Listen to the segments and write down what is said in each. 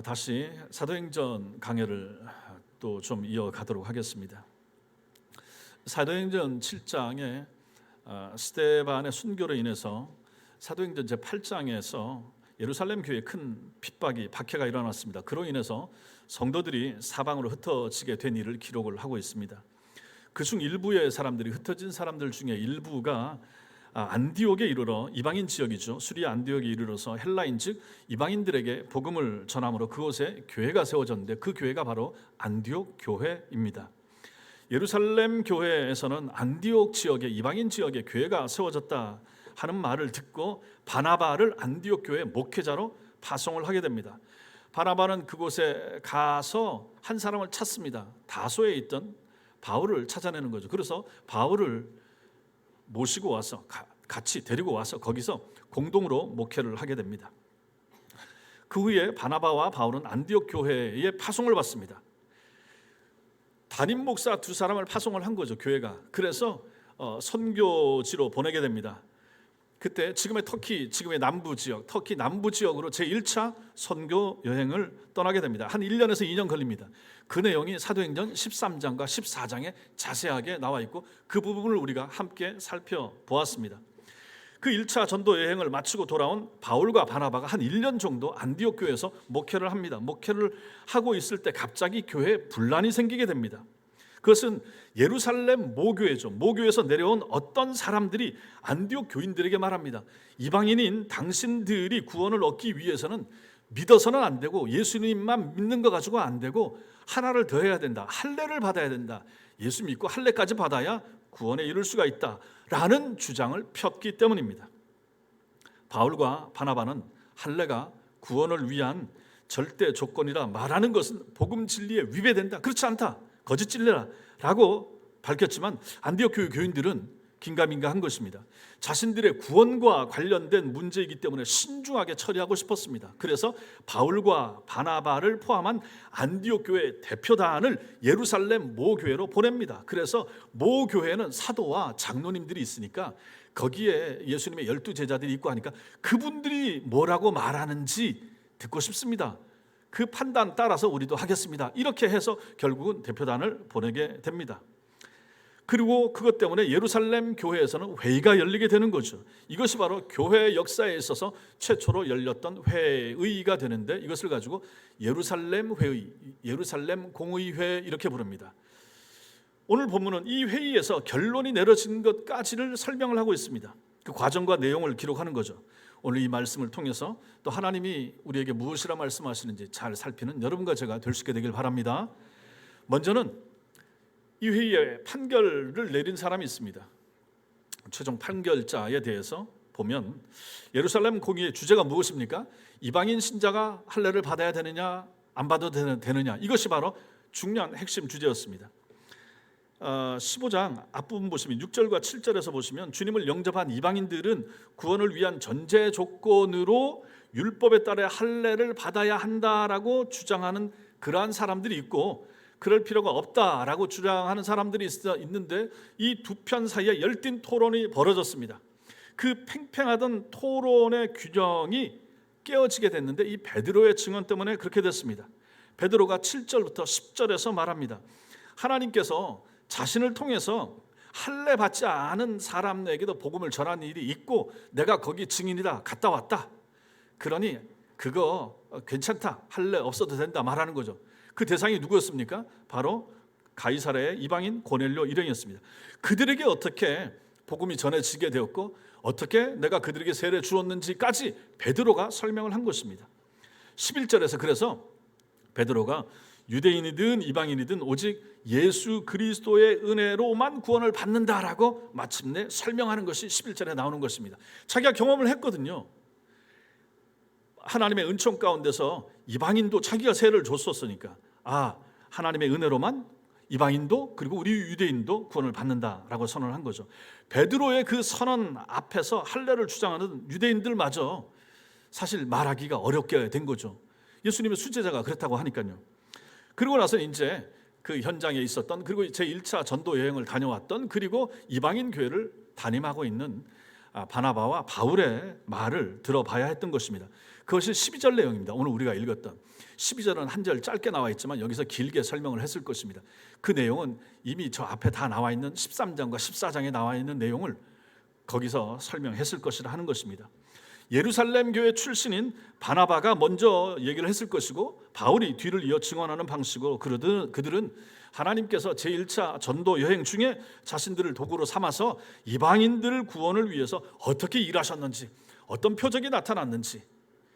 다시 사도행전 강해를 또 좀 이어가도록 하겠습니다. 사도행전 7장에 스데반의 순교로 인해서 사도행전 제8장에서 예루살렘 교회에 큰 핍박이 박해가 일어났습니다. 그로 인해서 성도들이 사방으로 흩어지게 된 일을 기록을 하고 있습니다. 그중 일부의 사람들이, 흩어진 사람들 중에 일부가 안디옥에 이르러, 이방인 지역이죠, 수리아 안디옥에 이르러서 헬라인 즉 이방인들에게 복음을 전함으로 그곳에 교회가 세워졌는데 그 교회가 바로 안디옥 교회입니다. 예루살렘 교회에서는 안디옥 지역에, 이방인 지역에 교회가 세워졌다 하는 말을 듣고 바나바를 안디옥 교회 목회자로 파송을 하게 됩니다. 바나바는 그곳에 가서 한 사람을 찾습니다. 다소에 있던 바울을 찾아내는 거죠. 그래서 바울을 모시고 와서 같이 데리고 와서 거기서 공동으로 목회를 하게 됩니다. 그 후에 바나바와 바울은 안디옥 교회에 파송을 받습니다. 담임 목사 두 사람을 파송을 한 거죠, 교회가. 그래서 선교지로 보내게 됩니다. 그때 지금의 터키, 지금의 남부 지역, 터키 남부 지역으로 제1차 선교 여행을 떠나게 됩니다. 한 1년에서 2년 걸립니다. 그 내용이 사도행전 13장과 14장에 자세하게 나와 있고 그 부분을 우리가 함께 살펴보았습니다. 그 1차 전도 여행을 마치고 돌아온 바울과 바나바가 한 1년 정도 안디옥 교회에서 목회를 합니다. 목회를 하고 있을 때 갑자기 교회에 분란이 생기게 됩니다. 그것은 예루살렘 모교회죠. 모교에서 내려온 어떤 사람들이 안디옥 교인들에게 말합니다. 이방인인 당신들이 구원을 얻기 위해서는 믿어서는 안 되고 예수님만 믿는 거 가지고 안 되고 하나를 더 해야 된다. 할례를 받아야 된다. 예수 믿고 할례까지 받아야 구원에 이를 수가 있다 라는 주장을 폈기 때문입니다. 바울과 바나바는 할례가 구원을 위한 절대 조건이라 말하는 것은 복음 진리에 위배된다, 그렇지 않다, 거짓 진리라 라고 밝혔지만 안디옥 교회 교인들은 긴가민가한 것입니다. 자신들의 구원과 관련된 문제이기 때문에 신중하게 처리하고 싶었습니다. 그래서 바울과 바나바를 포함한 안디옥 교회 대표단을 예루살렘 모교회로 보냅니다. 그래서 모교회는 사도와 장로님들이 있으니까 거기에 예수님의 12제자들이 있고 하니까 그분들이 뭐라고 말하는지 듣고 싶습니다. 그 판단 따라서 우리도 하겠습니다. 이렇게 해서 결국은 대표단을 보내게 됩니다. 그리고 그것 때문에 예루살렘 교회에서는 회의가 열리게 되는 거죠. 이것이 바로 교회 역사에 있어서 최초로 열렸던 회의가 되는데 이것을 가지고 예루살렘 회의, 예루살렘 공의회 이렇게 부릅니다. 오늘 본문은 이 회의에서 결론이 내려진 것까지를 설명을 하고 있습니다. 그 과정과 내용을 기록하는 거죠. 오늘 이 말씀을 통해서 또 하나님이 우리에게 무엇이라 말씀하시는지 잘 살피는 여러분과 제가 될 수 있게 되길 바랍니다. 먼저는 이 회의에 판결을 내린 사람이 있습니다. 최종 판결자에 대해서 보면 예루살렘 공의의 주제가 무엇입니까? 이방인 신자가 할례를 받아야 되느냐 안 받아도 되느냐, 이것이 바로 중요한 핵심 주제였습니다. 15장 앞부분 보시면 6절과 7절에서 보시면 주님을 영접한 이방인들은 구원을 위한 전제 조건으로 율법에 따라 할례를 받아야 한다라고 주장하는 그러한 사람들이 있고 그럴 필요가 없다라고 주장하는 사람들이 있는데 이 두 편 사이에 열띤 토론이 벌어졌습니다. 그 팽팽하던 토론의 균형이 깨어지게 됐는데 이 베드로의 증언 때문에 그렇게 됐습니다. 베드로가 7절부터 10절에서 말합니다. 하나님께서 자신을 통해서 할례 받지 않은 사람에게도 복음을 전하는 일이 있고 내가 거기 증인이다, 갔다 왔다. 그러니 그거 괜찮다, 할례 없어도 된다 말하는 거죠. 그 대상이 누구였습니까? 바로 가이사랴의 이방인 고넬료 일행이었습니다. 그들에게 어떻게 복음이 전해지게 되었고 어떻게 내가 그들에게 세례 주었는지까지 베드로가 설명을 한 것입니다. 11절에서 그래서 베드로가 유대인이든 이방인이든 오직 예수 그리스도의 은혜로만 구원을 받는다라고 마침내 설명하는 것이 11절에 나오는 것입니다. 자기가 경험을 했거든요. 하나님의 은총 가운데서 이방인도 자기가 세례를 줬었으니까 하나님의 은혜로만 이방인도 그리고 우리 유대인도 구원을 받는다라고 선언을 한 거죠. 베드로의 그 선언 앞에서 할례를 주장하는 유대인들마저 사실 말하기가 어렵게 된 거죠. 예수님의 수제자가 그렇다고 하니까요. 그리고 나서 이제 그 현장에 있었던, 그리고 제1차 전도 여행을 다녀왔던, 그리고 이방인 교회를 담임하고 있는 바나바와 바울의 말을 들어봐야 했던 것입니다. 그것이 12절 내용입니다. 오늘 우리가 읽었던 12절은 한 절 짧게 나와 있지만 여기서 길게 설명을 했을 것입니다. 그 내용은 이미 저 앞에 다 나와 있는 13장과 14장에 나와 있는 내용을 거기서 설명했을 것이라 하는 것입니다. 예루살렘 교회 출신인 바나바가 먼저 얘기를 했을 것이고 바울이 뒤를 이어 증언하는 방식으로 그들은 하나님께서 제1차 전도 여행 중에 자신들을 도구로 삼아서 이방인들 구원을 위해서 어떻게 일하셨는지, 어떤 표적이 나타났는지,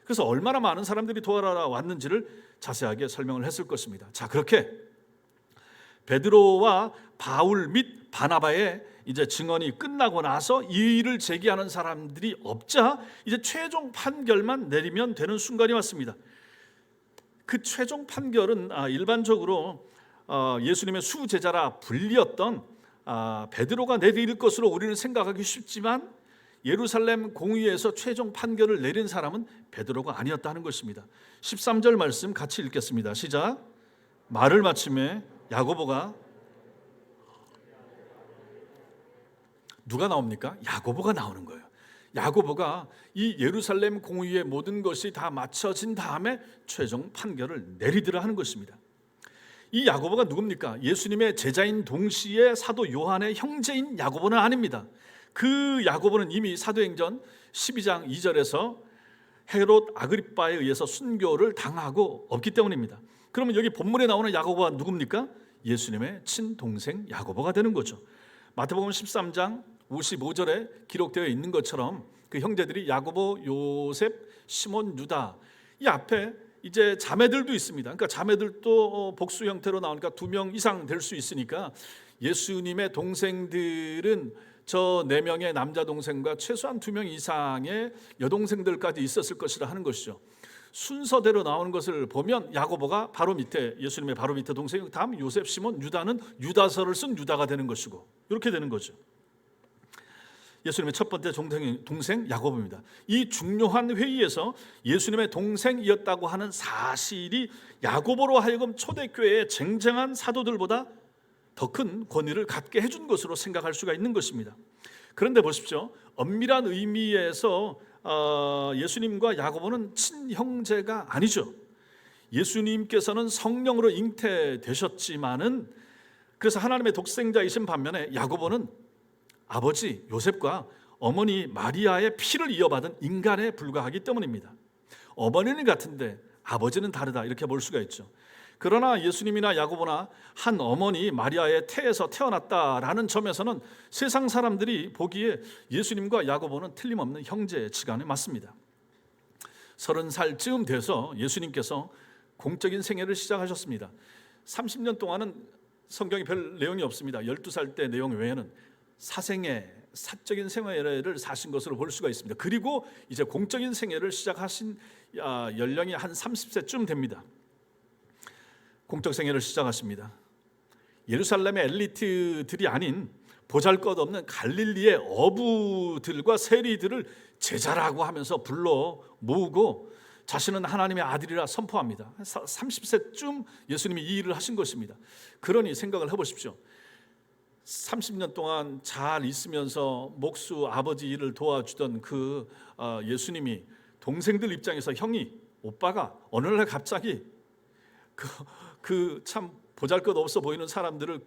그래서 얼마나 많은 사람들이 도와라 왔는지를 자세하게 설명을 했을 것입니다. 자, 그렇게 베드로와 바울 및 바나바의 이제 증언이 끝나고 나서 이의를 제기하는 사람들이 없자 이제 최종 판결만 내리면 되는 순간이 왔습니다. 그 최종 판결은 일반적으로 예수님의 수제자라 불리었던 베드로가 내릴 것으로 우리는 생각하기 쉽지만 예루살렘 공의에서 최종 판결을 내린 사람은 베드로가 아니었다는 것입니다. 13절 말씀 같이 읽겠습니다. 시작. 말을 마침에 야고보가, 누가 나옵니까? 야고보가 나오는 거예요. 야고보가 이 예루살렘 공의의 모든 것이 다 마쳐진 다음에 최종 판결을 내리더라 하는 것입니다. 이 야고보가 누굽니까? 예수님의 제자인 동시에 사도 요한의 형제인 야고보는 아닙니다. 그 야고보는 이미 사도행전 12장 2절에서 헤롯 아그리빠에 의해서 순교를 당하고 없기 때문입니다. 그러면 여기 본문에 나오는 야고보가 누굽니까? 예수님의 친동생 야고보가 되는 거죠. 마태복음 13장 55절에 기록되어 있는 것처럼 그 형제들이 야고보, 요셉, 시몬, 유다, 이 앞에 이제 자매들도 있습니다. 그러니까 자매들도 복수 형태로 나오니까 2명 이상 될 수 있으니까 예수님의 동생들은 저 4명의 남자 동생과 최소한 2명 이상의 여동생들까지 있었을 것이라 하는 것이죠. 순서대로 나오는 것을 보면 야고보가 바로 밑에, 예수님의 바로 밑에 동생, 다음 요셉, 시몬, 유다는 유다서를 쓴 유다가 되는 것이고, 이렇게 되는 거죠. 예수님의 첫 번째 동생 야고보입니다. 이 중요한 회의에서 예수님의 동생이었다고 하는 사실이 야고보로 하여금 초대교회의 쟁쟁한 사도들보다 더 큰 권위를 갖게 해준 것으로 생각할 수가 있는 것입니다. 그런데 보십시오. 엄밀한 의미에서 예수님과 야고보는 친형제가 아니죠. 예수님께서는 성령으로 잉태되셨지만은, 그래서 하나님의 독생자이신 반면에 야고보는 아버지 요셉과 어머니 마리아의 피를 이어받은 인간에 불과하기 때문입니다. 어머니는 같은데 아버지는 다르다, 이렇게 볼 수가 있죠. 그러나 예수님이나 야고보나 한 어머니 마리아의 태에서 태어났다라는 점에서는 세상 사람들이 보기에 예수님과 야고보는 틀림없는 형제지간에 맞습니다. 30살쯤 돼서 예수님께서 공적인 생애를 시작하셨습니다. 30년 동안은 성경에 별 내용이 없습니다. 12살 때 내용 외에는 사생애, 사적인 생애를 사신 것으로 볼 수가 있습니다. 그리고 이제 공적인 생애를 시작하신 연령이 한 30세쯤 됩니다. 공적 생애를 시작하십니다. 예루살렘의 엘리트들이 아닌 보잘것없는 갈릴리의 어부들과 세리들을 제자라고 하면서 불러 모으고 자신은 하나님의 아들이라 선포합니다. 30세쯤 예수님이 이 일을 하신 것입니다. 그러니 생각을 해보십시오. 30년 동안 잘 있으면서 목수 아버지 일을 도와주던 그 예수님이 동생들 입장에서 형이, 오빠가 어느 날 갑자기 그 참 보잘것없어 보이는 사람들을,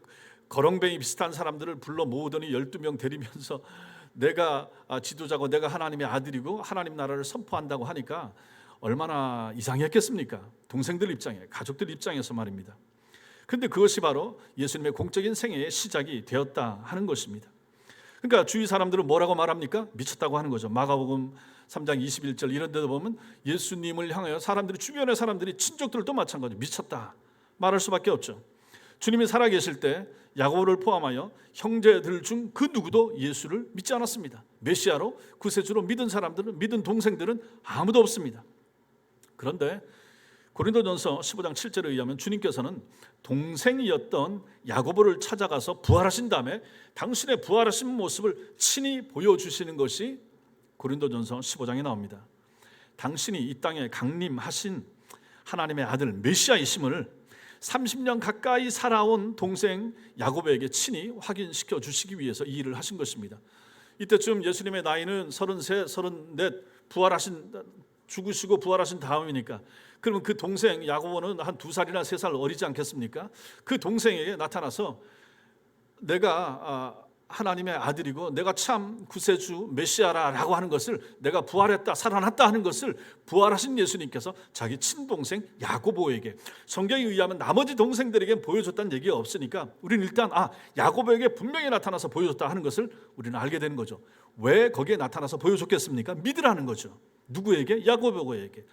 거렁뱅이 비슷한 사람들을 불러 모으더니 12명 데리면서 내가 지도자고 내가 하나님의 아들이고 하나님 나라를 선포한다고 하니까 얼마나 이상했겠습니까? 동생들 입장에, 가족들 입장에서 말입니다. 그런데 그것이 바로 예수님의 공적인 생애의 시작이 되었다 하는 것입니다. 그러니까 주위 사람들은 뭐라고 말합니까? 미쳤다고 하는 거죠. 마가복음 3장 21절 이런 데도 보면 예수님을 향하여 사람들이, 주변의 사람들이, 친족들도 마찬가지로 미쳤다 말할 수밖에 없죠. 주님이 살아계실 때 야고보를 포함하여 형제들 중 그 누구도 예수를 믿지 않았습니다. 메시아로 구세주로 믿은 사람들은, 믿은 동생들은 아무도 없습니다. 그런데 고린도전서 15장 7절에 의하면 주님께서는 동생이었던 야고보를 찾아가서 부활하신 다음에 당신의 부활하신 모습을 친히 보여주시는 것이 고린도전서 15장에 나옵니다. 당신이 이 땅에 강림하신 하나님의 아들 메시아이심을 30년 가까이 살아온 동생 야고보에게 친히 확인시켜 주시기 위해서 이 일을 하신 것입니다. 이때쯤 예수님의 나이는 33, 34, 부활하신 죽으시고 부활하신 다음이니까 그러면 그 동생 야고보는 한 2살이나 3살 어리지 않겠습니까? 그 동생에게 나타나서 내가 하나님의 아들이고 내가 참 구세주 메시아라라고 하는 것을, 내가 부활했다 살아났다 하는 것을 부활하신 예수님께서 자기 친동생 야고보에게, 성경에 의하면 나머지 동생들에게 보여줬다는 얘기가 없으니까 우리는 일단 야고보에게 분명히 나타나서 보여줬다 하는 것을 우리는 알게 되는 거죠. 왜 거기에 나타나서 보여줬겠습니까? 믿으라는 거죠. 누구에게? 야고보에게.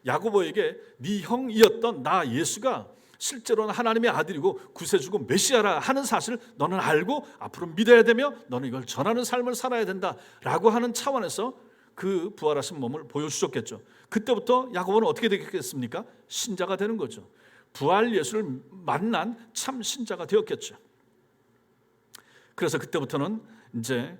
야고보에게 네 형이었던 나 예수가 실제로는 하나님의 아들이고 구세주고 메시아라 하는 사실을 너는 알고 앞으로 믿어야 되며 너는 이걸 전하는 삶을 살아야 된다라고 하는 차원에서 그 부활하신 몸을 보여주셨겠죠. 그때부터 야고보는 어떻게 되겠습니까? 신자가 되는 거죠. 부활 예수를 만난 참 신자가 되었겠죠. 그래서 그때부터는 이제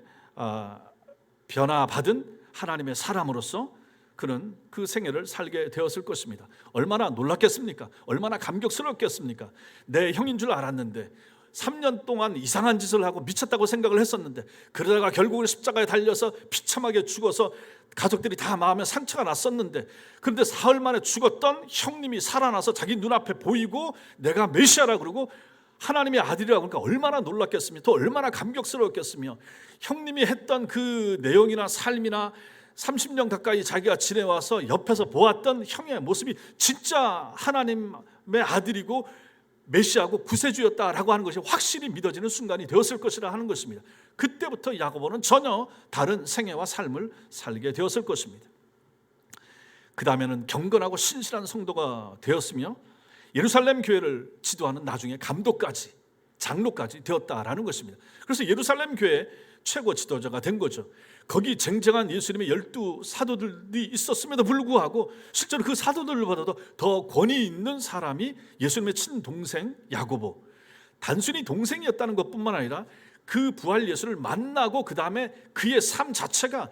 변화받은 하나님의 사람으로서 그는 그 생애를 살게 되었을 것입니다. 얼마나 놀랐겠습니까? 얼마나 감격스럽겠습니까? 내 형인 줄 알았는데 3년 동안 이상한 짓을 하고 미쳤다고 생각을 했었는데 그러다가 결국은 십자가에 달려서 비참하게 죽어서 가족들이 다 마음에 상처가 났었는데, 그런데 사흘 만에 죽었던 형님이 살아나서 자기 눈앞에 보이고 내가 메시아라 그러고 하나님의 아들이라고 하니까 얼마나 놀랐겠으며 또 얼마나 감격스러웠겠으며, 형님이 했던 그 내용이나 삶이나 30년 가까이 자기가 지내와서 옆에서 보았던 형의 모습이 진짜 하나님의 아들이고 메시아고 구세주였다라고 하는 것이 확실히 믿어지는 순간이 되었을 것이라 하는 것입니다. 그때부터 야고보는 전혀 다른 생애와 삶을 살게 되었을 것입니다. 그 다음에는 경건하고 신실한 성도가 되었으며 예루살렘 교회를 지도하는 나중에 감독까지, 장로까지 되었다라는 것입니다. 그래서 예루살렘 교회의 최고 지도자가 된 거죠. 거기 쟁쟁한 예수님의 12 사도들이 있었음에도 불구하고 실제로 그 사도들보다도 더 권위 있는 사람이 예수님의 친동생 야고보. 단순히 동생이었다는 것뿐만 아니라 그 부활 예수를 만나고 그 다음에 그의 삶 자체가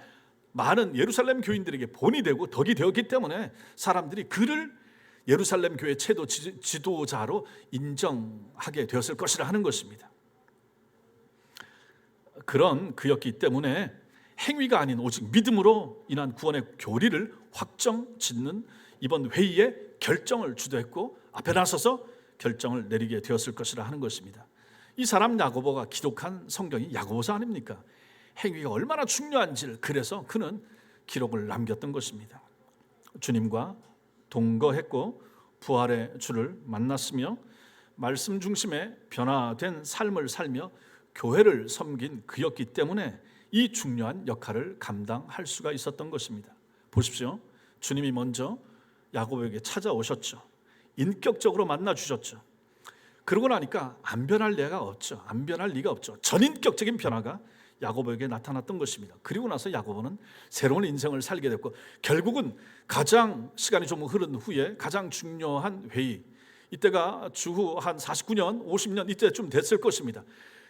많은 예루살렘 교인들에게 본이 되고 덕이 되었기 때문에 사람들이 그를 예루살렘 교회 최고 지도자로 인정하게 되었을 것이라 하는 것입니다. 그런 그였기 때문에 행위가 아닌 오직 믿음으로 인한 구원의 교리를 확정 짓는 이번 회의에 결정을 주도했고 앞에 나서서 결정을 내리게 되었을 것이라 하는 것입니다. 이 사람 야고보가 기록한 성경이 야고보서 아닙니까? 행위가 얼마나 중요한지를, 그래서 그는 기록을 남겼던 것입니다. 주님과 동거했고 부활의 주를 만났으며 말씀 중심의 변화된 삶을 살며 교회를 섬긴 그였기 때문에 이 중요한 역할을 감당할 수가 있었던 것입니다. 보십시오. 주님이 먼저 야고보에게 찾아오셨죠. 인격적으로 만나 주셨죠. 그러고 나니까 안 변할 리가 없죠. 안 변할 리가 없죠. 전인격적인 변화가 야고보에게 나타났던 것입니다. 그리고 나서 야고보는 새로운 인생을 살게 됐고 결국은 가장 시간이 좀 흐른 후에 가장 중요한 회의, 이때가 주후 한 49년, 50년 이때쯤 됐을 것입니다.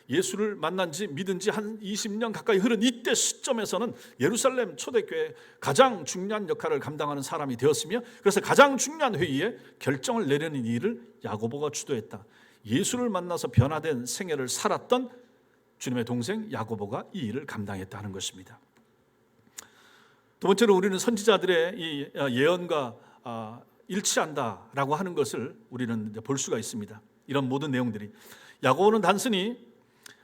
예수를 만난 지 믿은 지 한 20년 가까이 흐른 이때 시점에서는 예루살렘 초대교회의 가장 중요한 역할을 감당하는 사람이 되었으며, 그래서 가장 중요한 회의에 결정을 내려는 일을 야고보가 주도했다. 예수를 만나서 변화된 생애를 살았던 주님의 동생 야고보가 이 일을 감당했다는 것입니다. 두 번째로 우리는 선지자들의 이 예언과 일치한다라고 하는 것을 우리는 볼 수가 있습니다. 이런 모든 내용들이, 야고보는 단순히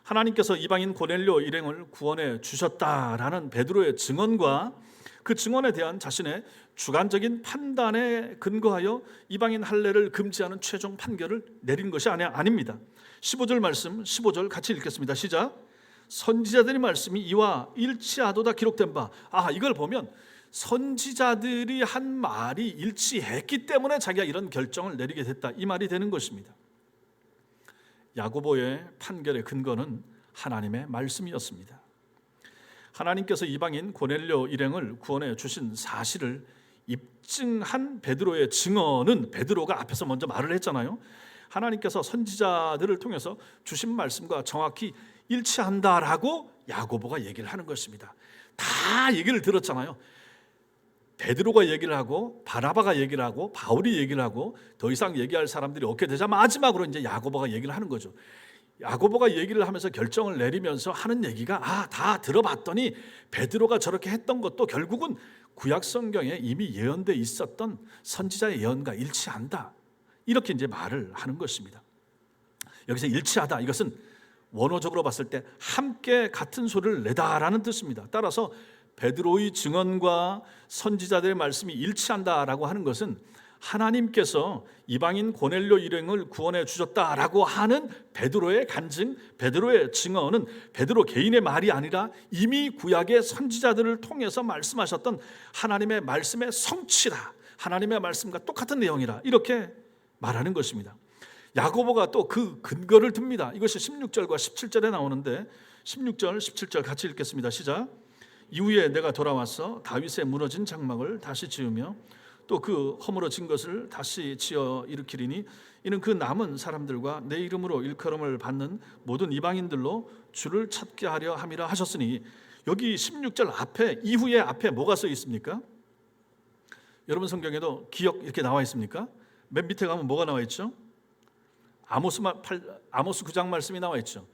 하나님께서 이방인 고넬료 일행을 구원해 주셨다라는 베드로의 증언과 그 증언에 대한 자신의 주관적인 판단에 근거하여 이방인 할례를 금지하는 최종 판결을 내린 것이 아닙니다. 15절 말씀, 15절 같이 읽겠습니다. 시작. 선지자들의 말씀이 이와 일치하도다 기록된 바. 이걸 보면 선지자들이 한 말이 일치했기 때문에 자기가 이런 결정을 내리게 됐다, 이 말이 되는 것입니다. 야고보의 판결의 근거는 하나님의 말씀이었습니다. 하나님께서 이방인 고넬료 일행을 구원해 주신 사실을 입증한 베드로의 증언은, 베드로가 앞에서 먼저 말을 했잖아요. 하나님께서 선지자들을 통해서 주신 말씀과 정확히 일치한다라고 야고보가 얘기를 하는 것입니다. 다 얘기를 들었잖아요. 베드로가 얘기를 하고 바나바가 얘기를 하고 바울이 얘기를 하고 더 이상 얘기할 사람들이 없게 되자 마지막으로 이제 야고보가 얘기를 하는 거죠. 야고보가 얘기를 하면서 결정을 내리면서 하는 얘기가 다 들어봤더니 베드로가 저렇게 했던 것도 결국은 구약 성경에 이미 예언돼 있었던 선지자의 예언과 일치한다. 이렇게 이제 말을 하는 것입니다. 여기서 일치하다, 이것은 원어적으로 봤을 때 함께 같은 소리를 내다라는 뜻입니다. 따라서 베드로의 증언과 선지자들의 말씀이 일치한다라고 하는 것은 하나님께서 이방인 고넬료 일행을 구원해 주셨다라고 하는 베드로의 간증, 베드로의 증언은 베드로 개인의 말이 아니라 이미 구약의 선지자들을 통해서 말씀하셨던 하나님의 말씀의 성취다, 하나님의 말씀과 똑같은 내용이라, 이렇게 말하는 것입니다. 야고보가 또 그 근거를 듭니다. 이것이 16절과 17절에 나오는데 16절, 17절 같이 읽겠습니다. 시작. 이후에 내가 돌아와서 다윗의 무너진 장막을 다시 지으며 또 그 허물어진 것을 다시 지어 일으키리니 이는 그 남은 사람들과 내 이름으로 일컬음을 받는 모든 이방인들로 주를 찾게 하려 함이라 하셨으니, 여기 16절 앞에, 이후에 앞에 뭐가 써 있습니까? 여러분 성경에도 기억 이렇게 나와 있습니까? 맨 밑에 가면 뭐가 나와 있죠? 아모스 9장 말씀이 나와 있죠.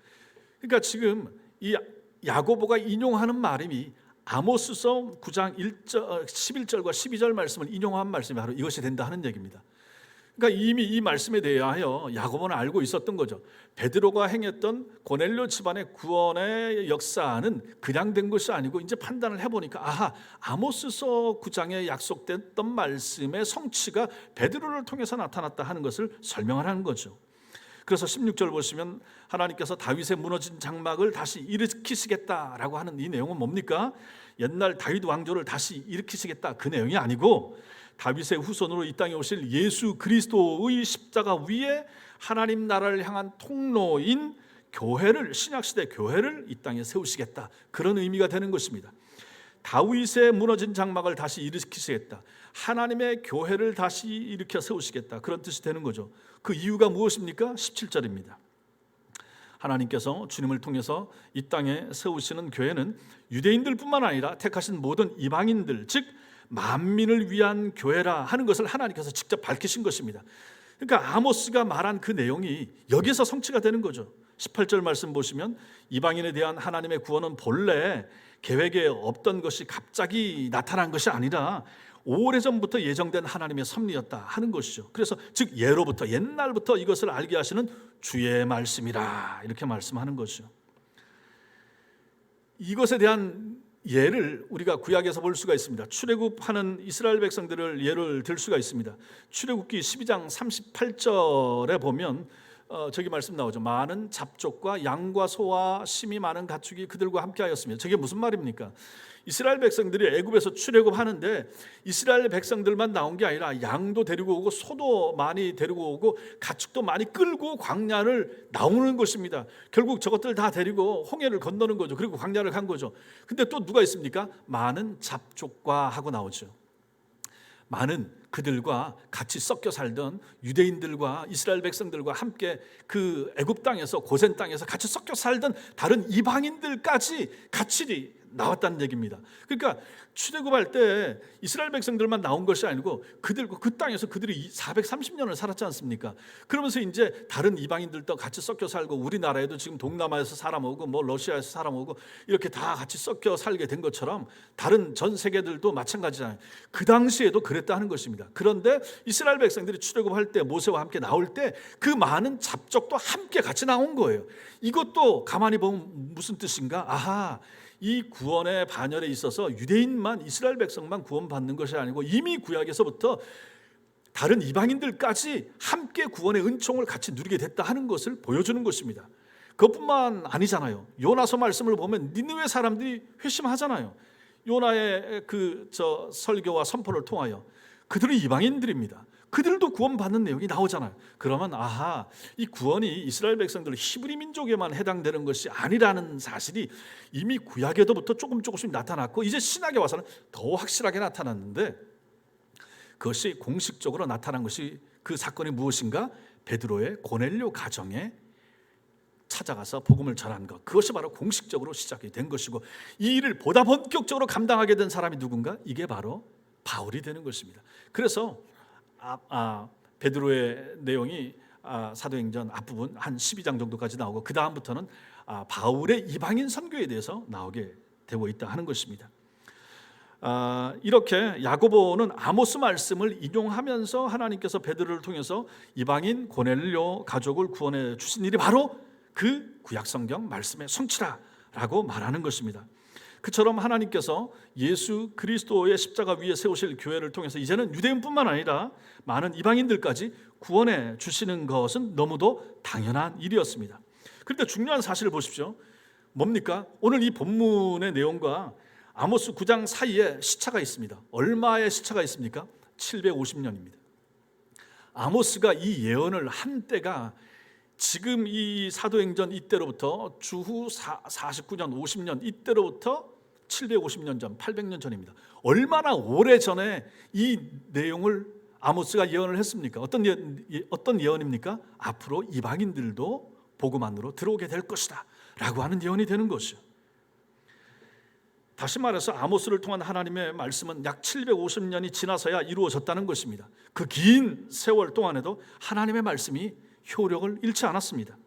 그러니까 지금 이 야고보가 인용하는 말임이 아모스서 9장 11절과 12절 말씀을 인용한 말씀이 바로 이것이 된다 하는 얘기입니다. 그러니까 이미 이 말씀에 대하여 야고보는 알고 있었던 거죠. 베드로가 행했던 고넬료 집안의 구원의 역사는 그냥 된 것이 아니고 이제 판단을 해보니까 아하, 아모스서 9장에 약속됐던 말씀의 성취가 베드로를 통해서 나타났다 하는 것을 설명을 하는 거죠. 그래서 16절 보시면 하나님께서 다윗의 무너진 장막을 다시 일으키시겠다라고 하는 이 내용은 뭡니까? 옛날 다윗 왕조를 다시 일으키시겠다, 그 내용이 아니고 다윗의 후손으로 이 땅에 오실 예수 그리스도의 십자가 위에 하나님 나라를 향한 통로인 교회를, 신약시대 교회를 이 땅에 세우시겠다, 그런 의미가 되는 것입니다. 다윗의 무너진 장막을 다시 일으키시겠다, 하나님의 교회를 다시 일으켜 세우시겠다, 그런 뜻이 되는 거죠. 그 이유가 무엇입니까? 17절입니다. 하나님께서 주님을 통해서 이 땅에 세우시는 교회는 유대인들뿐만 아니라 택하신 모든 이방인들, 즉 만민을 위한 교회라 하는 것을 하나님께서 직접 밝히신 것입니다. 그러니까 아모스가 말한 그 내용이 여기서 성취가 되는 거죠. 18절 말씀 보시면 이방인에 대한 하나님의 구원은 본래 계획에 없던 것이 갑자기 나타난 것이 아니라 오래전부터 예정된 하나님의 섭리였다 하는 것이죠. 그래서 즉 예로부터, 옛날부터 이것을 알게 하시는 주의 말씀이라, 이렇게 말씀하는 것이죠. 이것에 대한 예를 우리가 구약에서 볼 수가 있습니다. 출애굽하는 이스라엘 백성들을 예를 들 수가 있습니다. 출애굽기 12장 38절에 보면 저기 말씀 나오죠. 많은 잡족과 양과 소와 심이 많은 가축이 그들과 함께하였으며, 저게 무슨 말입니까? 이스라엘 백성들이 애굽에서 출애굽하는데 이스라엘 백성들만 나온 게 아니라 양도 데리고 오고 소도 많이 데리고 오고 가축도 많이 끌고 광야를 나오는 것입니다. 결국 저것들 다 데리고 홍해를 건너는 거죠. 그리고 광야를 간 거죠. 근데 또 누가 있습니까? 많은 잡족과 하고 나오죠. 많은 그들과 같이 섞여 살던 유대인들과 이스라엘 백성들과 함께 그 애굽 땅에서, 고센 땅에서 같이 섞여 살던 다른 이방인들까지 같이 나왔다는 얘기입니다. 그러니까 출애굽할 때 이스라엘 백성들만 나온 것이 아니고 그 땅에서 그들이 430년을 살았지 않습니까? 그러면서 이제 다른 이방인들도 같이 섞여 살고, 우리나라에도 지금 동남아에서 사람 오고 뭐 러시아에서 사람 오고 이렇게 다 같이 섞여 살게 된 것처럼 다른 전 세계들도 마찬가지잖아요. 그 당시에도 그랬다 하는 것입니다. 그런데 이스라엘 백성들이 출애굽할 때, 모세와 함께 나올 때 그 많은 잡족도 함께 같이 나온 거예요. 이것도 가만히 보면 무슨 뜻인가? 아하, 이 구원의 반열에 있어서 유대인만, 이스라엘 백성만 구원받는 것이 아니고 이미 구약에서부터 다른 이방인들까지 함께 구원의 은총을 같이 누리게 됐다 하는 것을 보여주는 것입니다. 그것뿐만 아니잖아요. 요나서 말씀을 보면 니느웨 사람들이 회심하잖아요. 요나의 설교와 선포를 통하여 그들은 이방인들입니다. 그들도 구원받는 내용이 나오잖아요. 그러면 아하, 이 구원이 이스라엘 백성들 히브리 민족에만 해당되는 것이 아니라는 사실이 이미 구약에도부터 조금씩 나타났고 이제 신약에 와서는 더 확실하게 나타났는데, 그것이 공식적으로 나타난 것이, 그 사건이 무엇인가? 베드로의 고넬료 가정에 찾아가서 복음을 전한 것, 그것이 바로 공식적으로 시작이 된 것이고, 이 일을 보다 본격적으로 감당하게 된 사람이 누군가? 이게 바로 바울이 되는 것입니다. 그래서 베드로의 내용이 사도행전 앞부분 한 12장 정도까지 나오고, 그 다음부터는 바울의 이방인 선교에 대해서 나오게 되고 있다 하는 것입니다. 이렇게 야고보는 아모스 말씀을 인용하면서 하나님께서 베드로를 통해서 이방인 고넬료 가족을 구원해 주신 일이 바로 그 구약성경 말씀의 성취라라고 말하는 것입니다. 그처럼 하나님께서 예수 그리스도의 십자가 위에 세우실 교회를 통해서 이제는 유대인뿐만 아니라 많은 이방인들까지 구원해 주시는 것은 너무도 당연한 일이었습니다. 그런데 중요한 사실을 보십시오. 뭡니까? 오늘 이 본문의 내용과 아모스 9장 사이에 시차가 있습니다. 얼마의 시차가 있습니까? 750년입니다. 아모스가 이 예언을 한 때가 지금 이 사도행전 이때로부터 주후 49년, 50년 이때로부터 750년 전, 800년 전입니다. 얼마나 오래전에 이 내용을 아모스가 예언을 했습니까? 어떤 예언입니까? 앞으로 이방인들도 복음 안으로 들어오게 될 것이다 라고 하는 예언이 되는 것이요. 다시 말해서 아모스를 통한 하나님의 말씀은 약 750년이 지나서야 이루어졌다는 것입니다. 그 긴 세월 동안에도 하나님의 말씀이 효력을 잃지 않았습니다.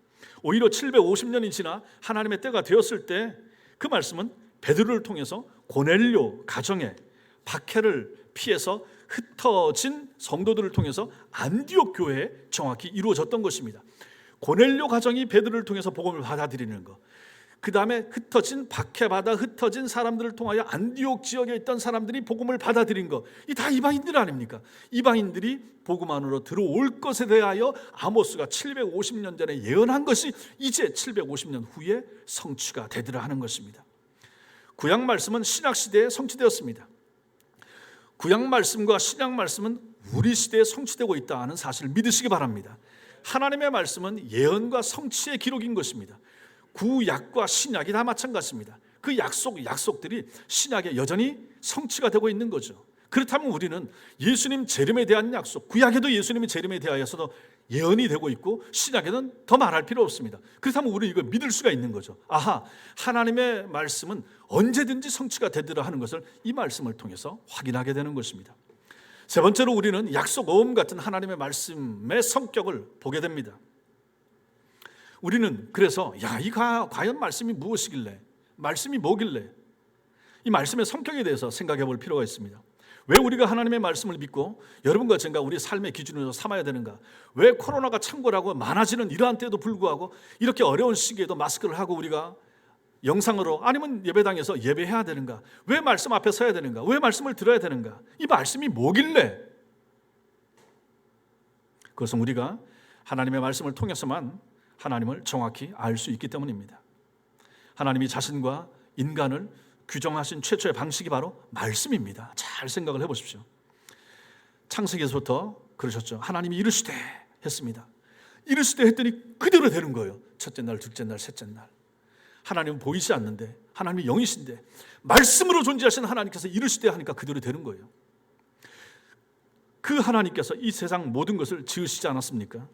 오히려 750년이 지나 하나님의 때가 되었을 때 그 말씀은 베드로를 통해서 고넬료 가정에 박해를 피해서 흩어진 성도들을 통해서 안디옥 교회에 정확히 이루어졌던 것입니다. 고넬료 가정이 베드로를 통해서 복음을 받아들이는 것, 그 다음에 박해받아 흩어진 사람들을 통하여 안디옥 지역에 있던 사람들이 복음을 받아들인 것, 이 다 이방인들 아닙니까? 이방인들이 복음 안으로 들어올 것에 대하여 아모스가 750년 전에 예언한 것이 이제 750년 후에 성취가 되더라 하는 것입니다. 구약 말씀은 신약 시대에 성취되었습니다. 구약 말씀과 신약 말씀은 우리 시대에 성취되고 있다는 사실을 믿으시기 바랍니다. 하나님의 말씀은 예언과 성취의 기록인 것입니다. 구약과 신약이 다 마찬가지입니다. 그 약속들이 신약에 여전히 성취가 되고 있는 거죠. 그렇다면 우리는 예수님 재림에 대한 약속, 구약에도 예수님의 재림에 대하여서도 예언이 되고 있고 신약에는 더 말할 필요 없습니다. 그렇다면 우리는 이걸 믿을 수가 있는 거죠. 아하, 하나님의 말씀은 언제든지 성취가 되리라 하는 것을 이 말씀을 통해서 확인하게 되는 것입니다. 세 번째로 우리는 약속 어음 같은 하나님의 말씀의 성격을 보게 됩니다. 우리는 그래서 이 과연 말씀이 무엇이길래, 말씀이 뭐길래, 이 말씀의 성격에 대해서 생각해 볼 필요가 있습니다. 왜 우리가 하나님의 말씀을 믿고 여러분과 제가 우리 삶의 기준으로 삼아야 되는가? 왜 코로나가 창궐하고 많아지는 이러한 때에도 불구하고 이렇게 어려운 시기에도 마스크를 하고 우리가 영상으로 아니면 예배당에서 예배해야 되는가? 왜 말씀 앞에 서야 되는가? 왜 말씀을 들어야 되는가? 이 말씀이 뭐길래? 그것은 우리가 하나님의 말씀을 통해서만 하나님을 정확히 알 수 있기 때문입니다. 하나님이 자신과 인간을 규정하신 최초의 방식이 바로 말씀입니다. 잘 생각을 해보십시오. 창세기에서부터 그러셨죠. 하나님이 이르시되 했습니다. 이르시되 했더니 그대로 되는 거예요. 첫째 날, 둘째 날, 셋째 날. 하나님은 보이지 않는데, 하나님이 영이신데 말씀으로 존재하신 하나님께서 이르시되 하니까 그대로 되는 거예요. 그 하나님께서 이 세상 모든 것을 지으시지 않았습니까?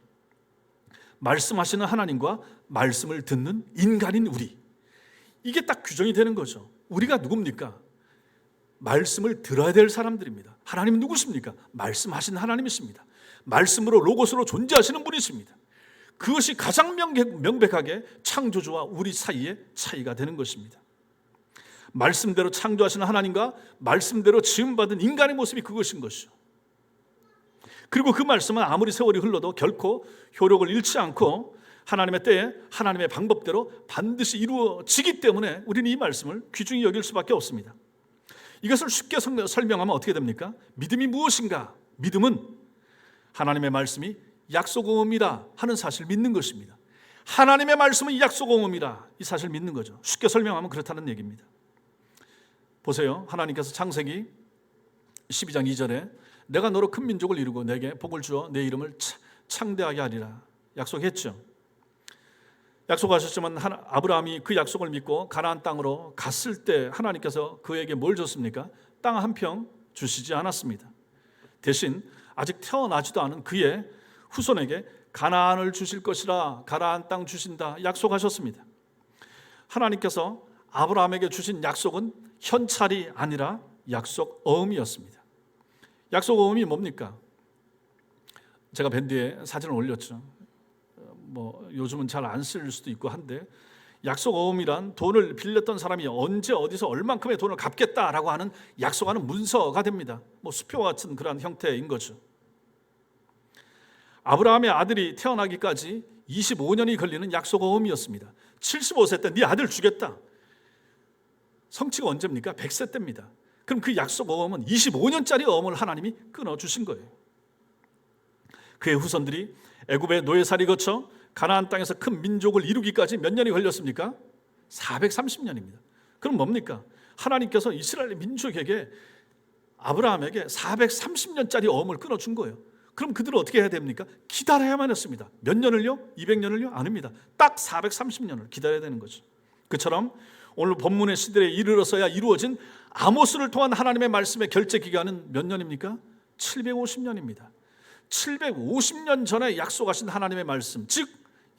말씀하시는 하나님과 말씀을 듣는 인간인 우리, 이게 딱 규정이 되는 거죠. 우리가 누굽니까? 말씀을 들어야 될 사람들입니다. 하나님은 누구십니까? 말씀하시는 하나님이십니다. 말씀으로 로고스로 존재하시는 분이십니다. 그것이 가장 명백하게 창조주와 우리 사이의 차이가 되는 것입니다. 말씀대로 창조하시는 하나님과 말씀대로 지음받은 인간의 모습이 그것인 것이죠. 그리고 그 말씀은 아무리 세월이 흘러도 결코 효력을 잃지 않고 하나님의 때에 하나님의 방법대로 반드시 이루어지기 때문에 우리는 이 말씀을 귀중히 여길 수밖에 없습니다. 이것을 쉽게 설명하면 어떻게 됩니까? 믿음이 무엇인가? 믿음은 하나님의 말씀이 약속어음이라 하는 사실을 믿는 것입니다. 하나님의 말씀은 약속어음이라 이 사실을 믿는 거죠. 쉽게 설명하면 그렇다는 얘기입니다. 보세요. 하나님께서 창세기 12장 2절에 내가 너로 큰 민족을 이루고 내게 복을 주어 내 이름을 창대하게 하리라 약속했죠. 약속하셨지만 아브라함이 그 약속을 믿고 가나안 땅으로 갔을 때 하나님께서 그에게 뭘 줬습니까? 땅 한 평 주시지 않았습니다. 대신 아직 태어나지도 않은 그의 후손에게 가나안을 주실 것이라, 가나안 땅 주신다 약속하셨습니다. 하나님께서 아브라함에게 주신 약속은 현찰이 아니라 약속 어음이었습니다. 약속 어음이 뭡니까? 제가 밴드에 사진을 올렸죠. 요즘은 잘 안 쓸 수도 있고 한데 약속 어음이란 돈을 빌렸던 사람이 언제 어디서 얼만큼의 돈을 갚겠다라고 하는 약속하는 문서가 됩니다. 수표와 같은 그러한 형태인 거죠. 아브라함의 아들이 태어나기까지 25년이 걸리는 약속 어음이었습니다. 75세 때 네 아들 주겠다. 성취가 언제입니까? 100세 때입니다. 그럼 그 약속 어음은 25년짜리 어음을 하나님이 끊어주신 거예요. 그의 후손들이 애굽의 노예살이 거쳐 가나안 땅에서 큰 민족을 이루기까지 몇 년이 걸렸습니까? 430년입니다. 그럼 뭡니까? 하나님께서 이스라엘 민족에게 아브라함에게 430년짜리 어음을 끊어준 거예요. 그럼 그들은 어떻게 해야 됩니까? 기다려야만 했습니다. 몇 년을요? 200년을요? 아닙니다. 딱 430년을 기다려야 되는 거죠. 그처럼 오늘 본문의 시대에 이르러서야 이루어진 아모스를 통한 하나님의 말씀의 결제 기간은 몇 년입니까? 750년입니다. 750년 전에 약속하신 하나님의 말씀, 즉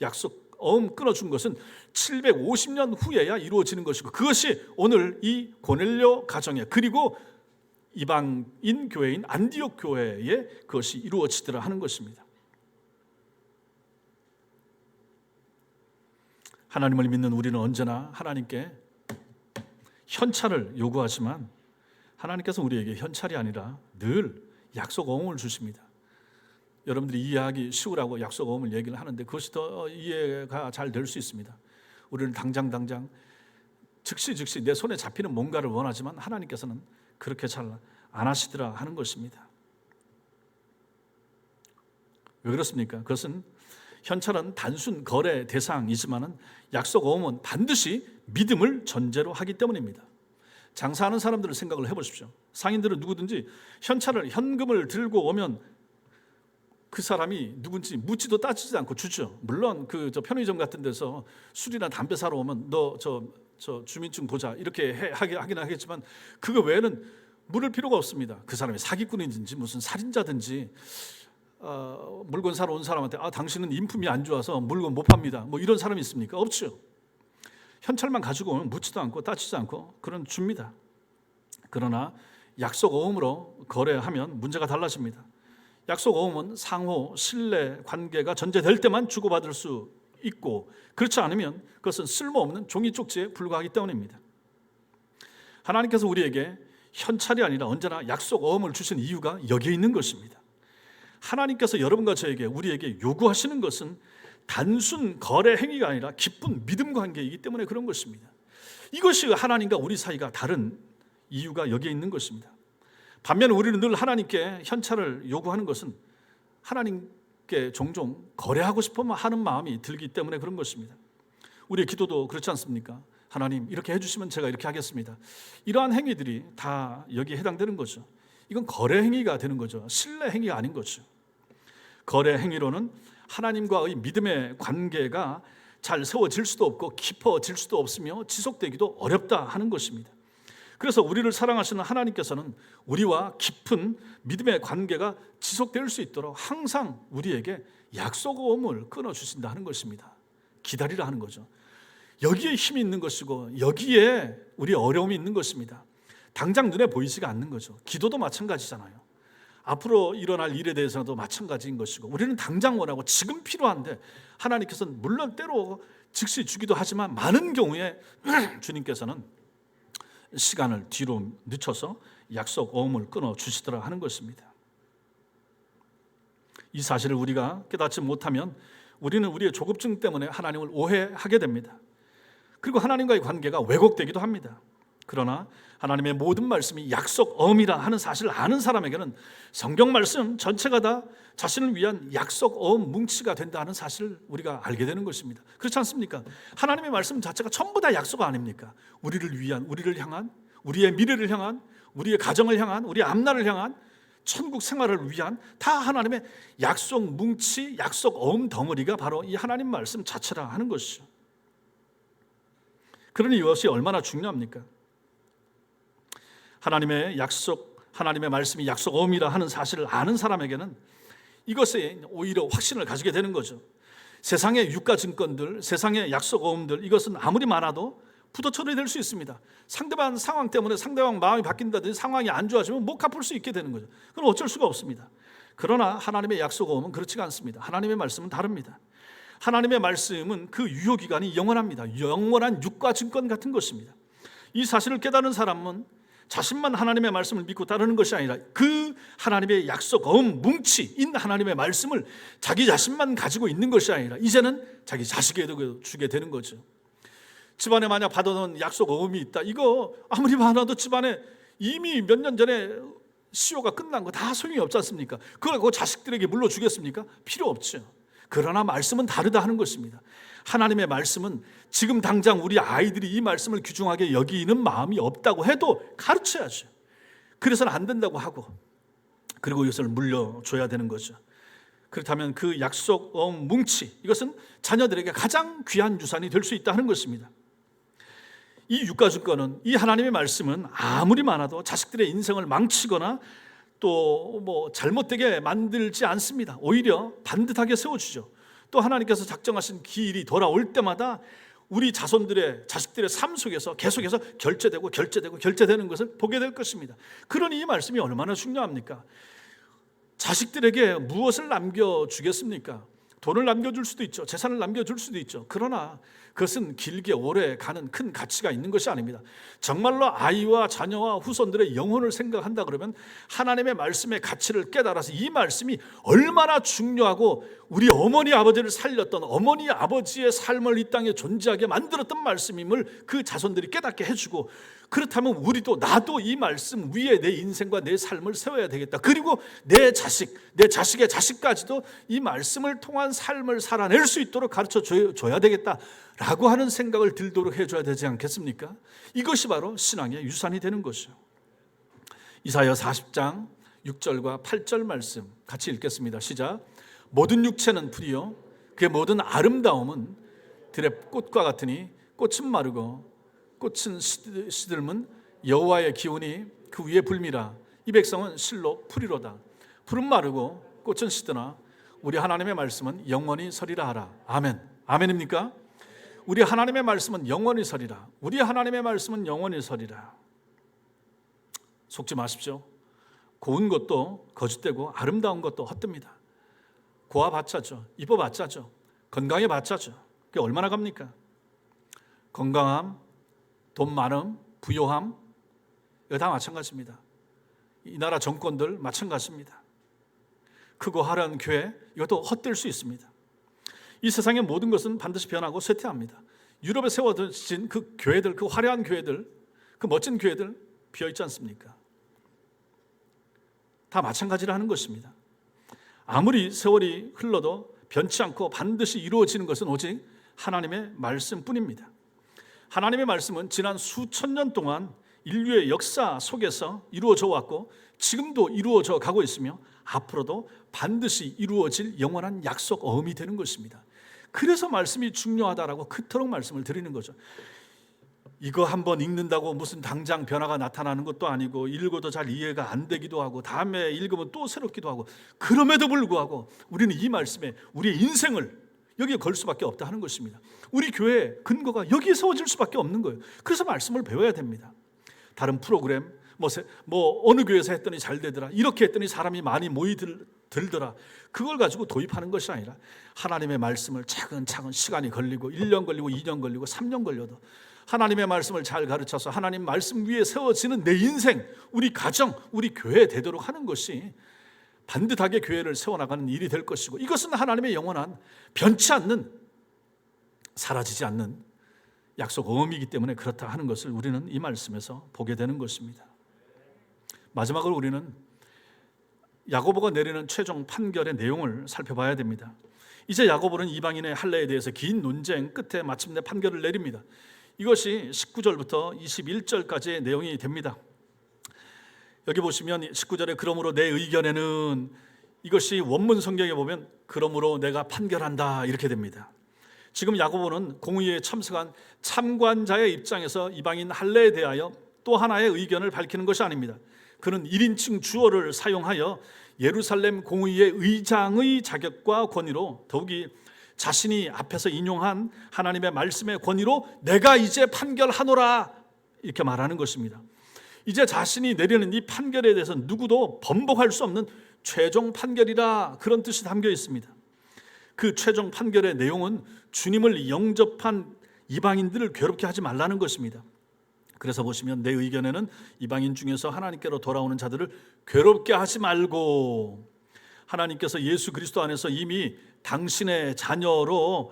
약속 어음 끊어준 것은 750년 후에야 이루어지는 것이고, 그것이 오늘 이 고넬료 가정에, 그리고 이방인 교회인 안디옥 교회에 그것이 이루어지더라 하는 것입니다. 하나님을 믿는 우리는 언제나 하나님께 현찰을 요구하지만 하나님께서 우리에게 현찰이 아니라 늘 약속 어음을 주십니다. 여러분들이 이해하기 쉬우라고 약속 어음을 얘기를 하는데 그것이 더 이해가 잘 될 수 있습니다. 우리는 당장 즉시 내 손에 잡히는 뭔가를 원하지만 하나님께서는 그렇게 잘 안 하시더라 하는 것입니다. 왜 그렇습니까? 그것은 현찰은 단순 거래 대상이지만 약속 어음은 반드시 믿음을 전제로 하기 때문입니다. 장사하는 사람들을 생각을 해보십시오. 상인들은 누구든지 현금을 들고 오면 그 사람이 누군지 묻지도 따지지 않고 주죠. 물론 편의점 같은 데서 술이나 담배 사러 오면 너 저 주민증 보자 이렇게 하긴 하겠지만 그거 외에는 물을 필요가 없습니다. 그 사람이 사기꾼인지 무슨 살인자든지 물건 사러 온 사람한테 당신은 인품이 안 좋아서 물건 못 팝니다. 이런 사람이 있습니까? 없죠. 현찰만 가지고 오면 묻지도 않고 따지지 않고 그런 줍니다. 그러나 약속 어음으로 거래하면 문제가 달라집니다. 약속 어음은 상호 신뢰 관계가 전제될 때만 주고받을 수 있고, 그렇지 않으면 그것은 쓸모없는 종이 쪽지에 불과하기 때문입니다. 하나님께서 우리에게 현찰이 아니라 언제나 약속 어음을 주신 이유가 여기에 있는 것입니다. 하나님께서 여러분과 저에게 우리에게 요구하시는 것은 단순 거래 행위가 아니라 깊은 믿음 관계이기 때문에 그런 것입니다. 이것이 하나님과 우리 사이가 다른 이유가 여기에 있는 것입니다. 반면 우리는 늘 하나님께 현찰을 요구하는 것은 하나님께 종종 거래하고 싶어 하는 마음이 들기 때문에 그런 것입니다. 우리의 기도도 그렇지 않습니까? 하나님 이렇게 해주시면 제가 이렇게 하겠습니다. 이러한 행위들이 다 여기에 해당되는 거죠. 이건 거래 행위가 되는 거죠. 신뢰 행위가 아닌 거죠. 거래 행위로는 하나님과의 믿음의 관계가 잘 세워질 수도 없고 깊어질 수도 없으며 지속되기도 어렵다 하는 것입니다. 그래서 우리를 사랑하시는 하나님께서는 우리와 깊은 믿음의 관계가 지속될 수 있도록 항상 우리에게 약속 어음을 끊어주신다 하는 것입니다. 기다리라 하는 거죠. 여기에 힘이 있는 것이고 여기에 우리의 어려움이 있는 것입니다. 당장 눈에 보이지가 않는 거죠. 기도도 마찬가지잖아요. 앞으로 일어날 일에 대해서도 마찬가지인 것이고 우리는 당장 원하고 지금 필요한데 하나님께서는 물론 때로 즉시 주기도 하지만 많은 경우에 주님께서는 시간을 뒤로 늦춰서 약속 어음을 끊어 주시더라 하는 것입니다. 이 사실을 우리가 깨닫지 못하면 우리는 우리의 조급증 때문에 하나님을 오해하게 됩니다. 그리고 하나님과의 관계가 왜곡되기도 합니다. 그러나 하나님의 모든 말씀이 약속 어음이라 하는 사실을 아는 사람에게는 성경 말씀 전체가 다 자신을 위한 약속 어음 뭉치가 된다는 사실을 우리가 알게 되는 것입니다. 그렇지 않습니까? 하나님의 말씀 자체가 전부 다 약속 아닙니까? 우리를 위한, 우리를 향한, 우리의 미래를 향한, 우리의 가정을 향한, 우리의 앞날을 향한, 천국 생활을 위한 다 하나님의 약속 뭉치, 약속 어음 덩어리가 바로 이 하나님 말씀 자체라 하는 것이죠. 그러니 이것이 얼마나 중요합니까? 하나님의 약속, 하나님의 말씀이 약속 어음이라 하는 사실을 아는 사람에게는 이것에 오히려 확신을 가지게 되는 거죠. 세상의 유가증권들, 세상의 약속 어음들, 이것은 아무리 많아도 부도 처리될 수 있습니다. 상대방 상황 때문에 상대방 마음이 바뀐다든지 상황이 안 좋아지면 못 갚을 수 있게 되는 거죠. 그건 어쩔 수가 없습니다. 그러나 하나님의 약속 어음은 그렇지가 않습니다. 하나님의 말씀은 다릅니다. 하나님의 말씀은 그 유효기간이 영원합니다. 영원한 유가 증권 같은 것입니다. 이 사실을 깨달은 사람은 자신만 하나님의 말씀을 믿고 따르는 것이 아니라 그 하나님의 약속 뭉치인 하나님의 말씀을 자기 자신만 가지고 있는 것이 아니라 이제는 자기 자식에도 주게 되는 거죠. 집안에 만약 받아놓은 약속 어음이 있다, 이거 아무리 많아도 집안에 이미 몇 년 전에 시효가 끝난 거 다 소용이 없지 않습니까? 그걸 그 자식들에게 물려주겠습니까? 필요 없죠. 그러나 말씀은 다르다 하는 것입니다. 하나님의 말씀은 지금 당장 우리 아이들이 이 말씀을 귀중하게 여기는 마음이 없다고 해도 가르쳐야죠. 그래서는 안 된다고 하고, 그리고 이것을 물려줘야 되는 거죠. 그렇다면 그 약속 뭉치, 이것은 자녀들에게 가장 귀한 유산이 될 수 있다 하는 것입니다. 이 유가증권은, 이 하나님의 말씀은 아무리 많아도 자식들의 인생을 망치거나 또 잘못되게 만들지 않습니다. 오히려 반듯하게 세워주죠. 또 하나님께서 작정하신 길이 돌아올 때마다 우리 자식들의 삶 속에서 계속해서 결제되는 것을 보게 될 것입니다. 그러니 이 말씀이 얼마나 중요합니까? 자식들에게 무엇을 남겨주겠습니까? 돈을 남겨줄 수도 있죠. 재산을 남겨줄 수도 있죠. 그러나 그것은 길게 오래 가는 큰 가치가 있는 것이 아닙니다. 정말로 아이와 자녀와 후손들의 영혼을 생각한다 그러면 하나님의 말씀의 가치를 깨달아서 이 말씀이 얼마나 중요하고 우리 어머니 아버지를 살렸던, 어머니 아버지의 삶을 이 땅에 존재하게 만들었던 말씀임을 그 자손들이 깨닫게 해주고, 그렇다면 우리도, 나도 이 말씀 위에 내 인생과 내 삶을 세워야 되겠다. 그리고 내 자식의 자식까지도 이 말씀을 통한 삶을 살아낼 수 있도록 가르쳐 줘야 되겠다라고 하는 생각을 들도록 해줘야 되지 않겠습니까? 이것이 바로 신앙의 유산이 되는 것이죠. 이사야 40장 6절과 8절 말씀 같이 읽겠습니다. 시작. 모든 육체는 풀이요 그의 모든 아름다움은 들의 꽃과 같으니 꽃은 마르고 꽃은 시들면 여호와의 기운이 그 위에 불미라. 이 백성은 실로 풀이로다. 풀은 마르고 꽃은 시드나 우리 하나님의 말씀은 영원히 서리라 하라. 아멘. 아멘입니까? 우리 하나님의 말씀은 영원히 서리라. 우리 하나님의 말씀은 영원히 서리라. 속지 마십시오. 고운 것도 거짓되고 아름다운 것도 헛됩니다. 고와봤자죠. 이뻐봤자죠. 건강해봤자죠. 그게 얼마나 갑니까? 건강함, 돈 많음, 부요함, 이거 다 마찬가지입니다. 이 나라 정권들 마찬가지입니다. 크고 화려한 교회, 이것도 헛될 수 있습니다. 이 세상의 모든 것은 반드시 변하고 쇠퇴합니다. 유럽에 세워진 그 교회들, 그 화려한 교회들, 그 멋진 교회들 비어있지 않습니까? 다 마찬가지라는 것입니다. 아무리 세월이 흘러도 변치 않고 반드시 이루어지는 것은 오직 하나님의 말씀뿐입니다. 하나님의 말씀은 지난 수천 년 동안 인류의 역사 속에서 이루어져 왔고 지금도 이루어져 가고 있으며 앞으로도 반드시 이루어질 영원한 약속 어음이 되는 것입니다. 그래서 말씀이 중요하다라고 그토록 말씀을 드리는 거죠. 이거 한번 읽는다고 무슨 당장 변화가 나타나는 것도 아니고 읽어도 잘 이해가 안 되기도 하고 다음에 읽으면 또 새롭기도 하고, 그럼에도 불구하고 우리는 이 말씀에 우리의 인생을 여기에 걸 수밖에 없다 하는 것입니다. 우리 교회의 근거가 여기에 세워질 수밖에 없는 거예요. 그래서 말씀을 배워야 됩니다. 다른 프로그램 어느 교회에서 했더니 잘 되더라, 이렇게 했더니 사람이 많이 모이들더라, 그걸 가지고 도입하는 것이 아니라 하나님의 말씀을 차근차근 시간이 걸리고 1년 걸리고 2년 걸리고 3년 걸려도 하나님의 말씀을 잘 가르쳐서 하나님 말씀 위에 세워지는 내 인생, 우리 가정, 우리 교회 되도록 하는 것이 반듯하게 교회를 세워나가는 일이 될 것이고, 이것은 하나님의 영원한 변치 않는, 사라지지 않는 약속 어음이기 때문에 그렇다 하는 것을 우리는 이 말씀에서 보게 되는 것입니다. 마지막으로 우리는 야고보가 내리는 최종 판결의 내용을 살펴봐야 됩니다. 이제 야고보는 이방인의 할례에 대해서 긴 논쟁 끝에 마침내 판결을 내립니다. 이것이 19절부터 21절까지의 내용이 됩니다. 여기 보시면 19절에 그러므로 내 의견에는, 이것이 원문 성경에 보면 그러므로 내가 판결한다 이렇게 됩니다. 지금 야고보는 공의회에 참석한 참관자의 입장에서 이방인 할례에 대하여 또 하나의 의견을 밝히는 것이 아닙니다. 그는 1인칭 주어를 사용하여 예루살렘 공의회 의장의 자격과 권위로, 더욱이 자신이 앞에서 인용한 하나님의 말씀의 권위로 내가 이제 판결하노라 이렇게 말하는 것입니다. 이제 자신이 내리는 이 판결에 대해서 누구도 번복할 수 없는 최종 판결이라, 그런 뜻이 담겨 있습니다. 그 최종 판결의 내용은 주님을 영접한 이방인들을 괴롭게 하지 말라는 것입니다. 그래서 보시면 내 의견에는 이방인 중에서 하나님께로 돌아오는 자들을 괴롭게 하지 말고, 하나님께서 예수 그리스도 안에서 이미 당신의 자녀로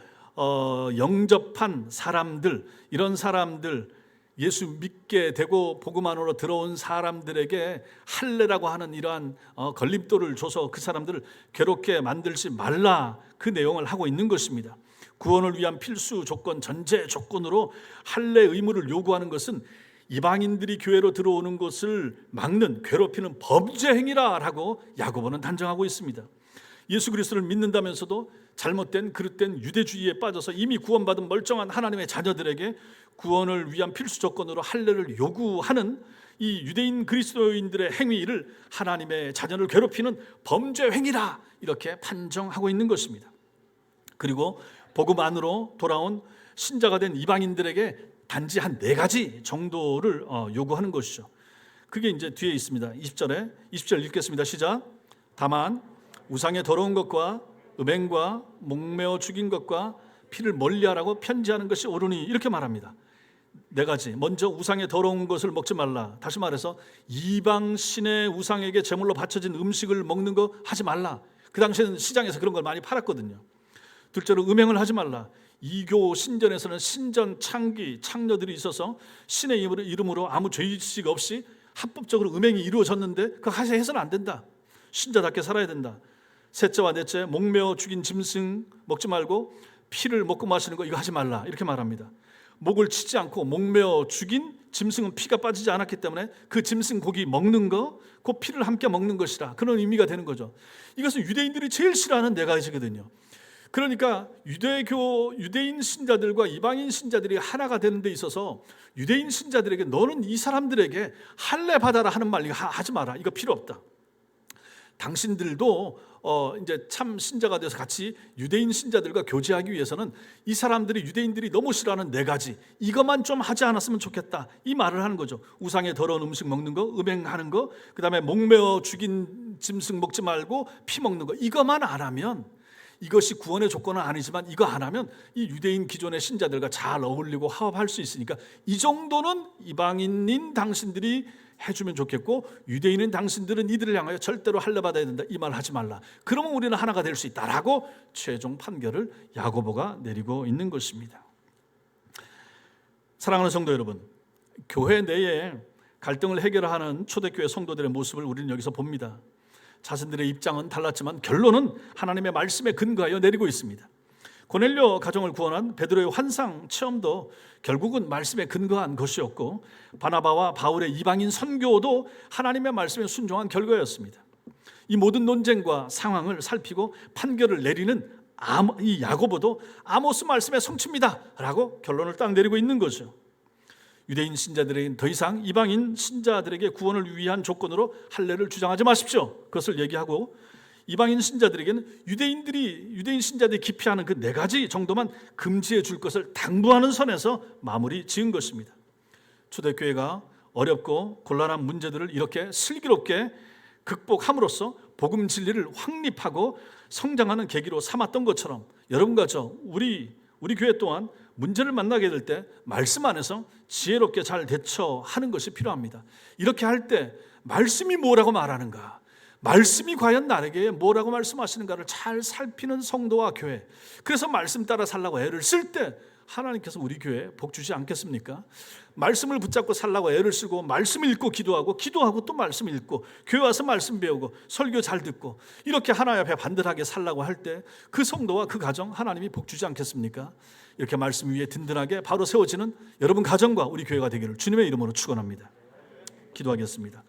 영접한 사람들, 이런 사람들, 예수 믿게 되고 복음 안으로 들어온 사람들에게 할례라고 하는 이러한 걸림돌을 줘서 그 사람들을 괴롭게 만들지 말라, 그 내용을 하고 있는 것입니다. 구원을 위한 필수 조건, 전제 조건으로 할례 의무를 요구하는 것은 이방인들이 교회로 들어오는 것을 막는, 괴롭히는 범죄 행위라라고 야고보는 단정하고 있습니다. 예수 그리스도를 믿는다면서도 잘못된 그릇된 유대주의에 빠져서 이미 구원받은 멀쩡한 하나님의 자녀들에게 구원을 위한 필수 조건으로 할례를 요구하는 이 유대인 그리스도인들의 행위를 하나님의 자녀를 괴롭히는 범죄 행위라, 이렇게 판정하고 있는 것입니다. 그리고 복음 안으로 돌아온 신자가 된 이방인들에게 단지 한 4가지 정도를 요구하는 것이죠. 그게 이제 뒤에 있습니다. 20절 읽겠습니다. 시작. 다만 우상의 더러운 것과 음행과 목매어 죽인 것과 피를 멀리하라고 편지하는 것이 옳으니, 이렇게 말합니다. 4가지. 먼저 우상의 더러운 것을 먹지 말라. 다시 말해서 이방신의 우상에게 제물로 바쳐진 음식을 먹는 거 하지 말라. 그 당시에는 시장에서 그런 걸 많이 팔았거든요. 둘째로 음행을 하지 말라. 이교 신전에서는 신전 창기 창녀들이 있어서 신의 이름으로 아무 죄의식 없이 합법적으로 음행이 이루어졌는데 그거 해서는 안 된다. 신자답게 살아야 된다. 셋째와 넷째, 목매어 죽인 짐승 먹지 말고 피를 먹고 마시는 거 이거 하지 말라, 이렇게 말합니다. 목을 치지 않고 목매어 죽인 짐승은 피가 빠지지 않았기 때문에 그 짐승 고기 먹는 거, 그 피를 함께 먹는 것이라, 그런 의미가 되는 거죠. 이것은 유대인들이 제일 싫어하는 4가지거든요. 그러니까 유대인 신자들과 이방인 신자들이 하나가 되는 데 있어서 유대인 신자들에게 너는 이 사람들에게 할례 받아라 하는 말 이거 하지 마라, 이거 필요 없다. 당신들도 이제 참 신자가 돼서 같이 유대인 신자들과 교제하기 위해서는 이 사람들이, 유대인들이 너무 싫어하는 4가지 이것만 좀 하지 않았으면 좋겠다, 이 말을 하는 거죠. 우상의 더러운 음식 먹는 거, 음행하는 거, 그 다음에 목매어 죽인 짐승 먹지 말고 피 먹는 거, 이것만 안 하면, 이것이 구원의 조건은 아니지만 이거 안 하면 이 유대인 기존의 신자들과 잘 어울리고 화합할 수 있으니까 이 정도는 이방인인 당신들이 해주면 좋겠고, 유대인인 당신들은 이들을 향하여 절대로 할례 받아야 된다, 이 말 하지 말라. 그러면 우리는 하나가 될 수 있다라고 최종 판결을 야고보가 내리고 있는 것입니다. 사랑하는 성도 여러분, 교회 내에 갈등을 해결하는 초대교회 성도들의 모습을 우리는 여기서 봅니다. 자신들의 입장은 달랐지만 결론은 하나님의 말씀에 근거하여 내리고 있습니다. 고넬료 가정을 구원한 베드로의 환상 체험도 결국은 말씀에 근거한 것이었고, 바나바와 바울의 이방인 선교도 하나님의 말씀에 순종한 결과였습니다. 이 모든 논쟁과 상황을 살피고 판결을 내리는 이 야고보도 아모스 말씀의 성취입니다 라고 결론을 딱 내리고 있는 거죠. 유대인 신자들에게는 더 이상 이방인 신자들에게 구원을 위한 조건으로 할례를 주장하지 마십시오, 그것을 얘기하고, 이방인 신자들에게는 유대인 신자들이 기피하는 그 4가지 정도만 금지해 줄 것을 당부하는 선에서 마무리 지은 것입니다. 초대교회가 어렵고 곤란한 문제들을 이렇게 슬기롭게 극복함으로써 복음 진리를 확립하고 성장하는 계기로 삼았던 것처럼, 여러분과 우리 교회 또한 문제를 만나게 될 때 말씀 안에서 지혜롭게 잘 대처하는 것이 필요합니다. 이렇게 할 때 말씀이 뭐라고 말하는가, 말씀이 과연 나에게 뭐라고 말씀하시는가를 잘 살피는 성도와 교회, 그래서 말씀 따라 살라고 애를 쓸 때 하나님께서 우리 교회에 복 주지 않겠습니까? 말씀을 붙잡고 살라고 애를 쓰고 말씀 읽고 기도하고 또 말씀 읽고 교회 와서 말씀 배우고 설교 잘 듣고 이렇게 하나님 앞에 반듯하게 살라고 할 때 그 성도와 그 가정 하나님이 복 주지 않겠습니까? 이렇게 말씀 위에 든든하게 바로 세워지는 여러분 가정과 우리 교회가 되기를 주님의 이름으로 축원합니다. 기도하겠습니다.